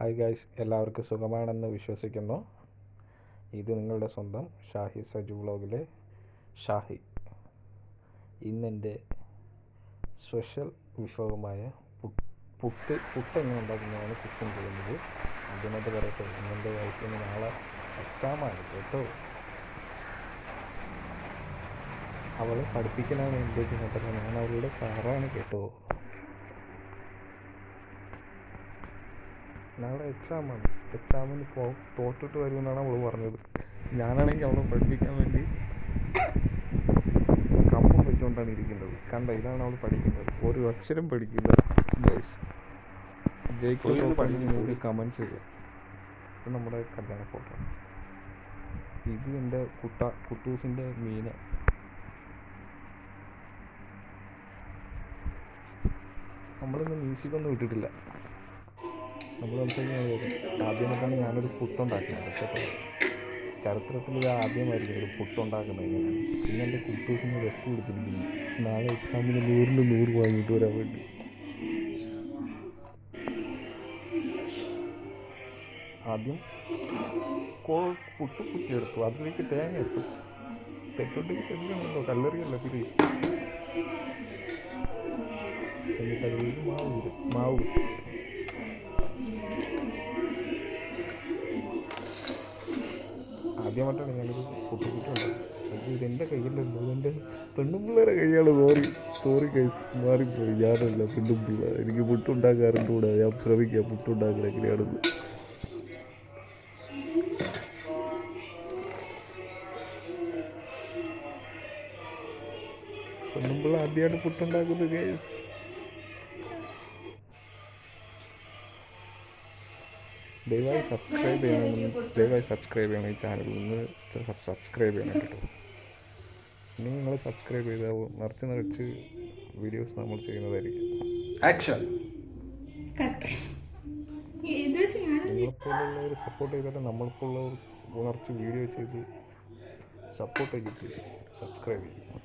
Hi guys, എല്ലാവർക്കും സുഖമാണെന്ന് വിശ്വസിക്കുന്നു. ഇത് നിങ്ങളുടെ സ്വന്തം ഷാഹിസജു വ്ലോഗിലെ ഷാഹി. ഇന്നെൻ്റെ സ്പെഷ്യൽ വിഭവമായ പുട്ട് എങ്ങനെ ഉണ്ടാക്കുന്നതാണ് കുക്കിംഗ് ചെയ്യുന്നത്. അതിനകത്ത് പറയട്ടെ, ഇന്നെൻ്റെ വൈഫിന് നാളെ എക്സാമാണ് കേട്ടോ. അവളെ പഠിപ്പിക്കലാണ് എൻ്റെ ചുമതല. ഞാൻ അവളുടെ സാറാണ് കേട്ടോ. നാളെ എക്സാമിന് തോറ്റിട്ട് വരുമെന്നാണ് അവൾ പറഞ്ഞത്. ഞാനാണെങ്കിൽ അവളെ പഠിപ്പിക്കാൻ വേണ്ടി കമ്പം വെച്ചുകൊണ്ടാണ് ഇരിക്കുന്നത്. കണ്ട, ഇതാണ് അവൾ പഠിക്കുന്നത്. ഒരു അക്ഷരം പഠിക്കില്ല. ജയിക്കൊക്കെ പഠിക്കുന്ന കൂടി കമൻസ് ചെയ്യുക. ഇത് നമ്മുടെ കല്യാണ ഫോട്ടോ. ഇത് എൻ്റെ കുട്ടൂസിൻ്റെ മീന. നമ്മളിന്ന് മ്യൂസിക്കൊന്നും ഇട്ടിട്ടില്ല. നമ്മൾ ആദ്യമായിട്ടാണ് ഞാനൊരു പുട്ടുണ്ടാക്കുന്നത്. പക്ഷേ ചരിത്രത്തിൽ ഇത് ആദ്യമായിരിക്കും ഒരു പുട്ടുണ്ടാക്കുന്നത് എങ്ങനെയാണ്. പിന്നെ എൻ്റെ കുട്ടൂസിന് റെസ്റ്റ് കൊടുത്തിരിക്കുന്നു. നാളെ എക്സാമിന് 100ൽ 100 വാങ്ങിയിട്ട് വരാൻ വേണ്ടി. ആദ്യം പുട്ട് കുത്തിയെടുത്തു, അതിലേക്ക് തേങ്ങ ഇട്ടു. തെറ്റോട്ടേക്ക് ശ്രദ്ധിക്കണമല്ലോ, കല്ലറിയല്ല ഫിരീഷ്. എന്നിട്ട് അതിലേക്ക് മാവ് ആദ്യമായിട്ടാണ് ഞാനൊരു പുട്ടുണ്ടാക്കുന്നത്. ഇതെൻ്റെ കയ്യിലല്ലോ, ഇതെൻ്റെ പെണ്ണും പിള്ളേരെ കൈയാണ്. സോറി കേസ്, മാറിപ്പോയി. ഞാനല്ല പെണ്ണും പിള്ളേർ. എനിക്ക് പുട്ടുണ്ടാക്കാറുണ്ട്. ഞാൻ ശ്രമിക്കാം പുട്ടുണ്ടാക്കുന്നത് എങ്ങനെയാണെന്ന്. പെണ്ണും പിള്ള ആദ്യമായിട്ട് പുട്ടുണ്ടാക്കുന്നത് കേസ്. ദയവായി സബ്സ്ക്രൈബ് ചെയ്യണം. ഈ ചാനലിൽ നിന്ന് സബ്സ്ക്രൈബ് ചെയ്യണം കേട്ടോ. ഇനി നിങ്ങൾ സബ്സ്ക്രൈബ് ചെയ്താൽ നിറച്ച് വീഡിയോസ് നമ്മൾ ചെയ്യുന്നതായിരിക്കും. ആക്ഷൻ. നിങ്ങളെപ്പോലുള്ളവർ സപ്പോർട്ട് ചെയ്തിട്ട് നമ്മൾക്കുള്ളവർ നിറച്ച് വീഡിയോ ചെയ്ത് സപ്പോർട്ട് ചെയ്ത് സബ്സ്ക്രൈബ് ചെയ്യും.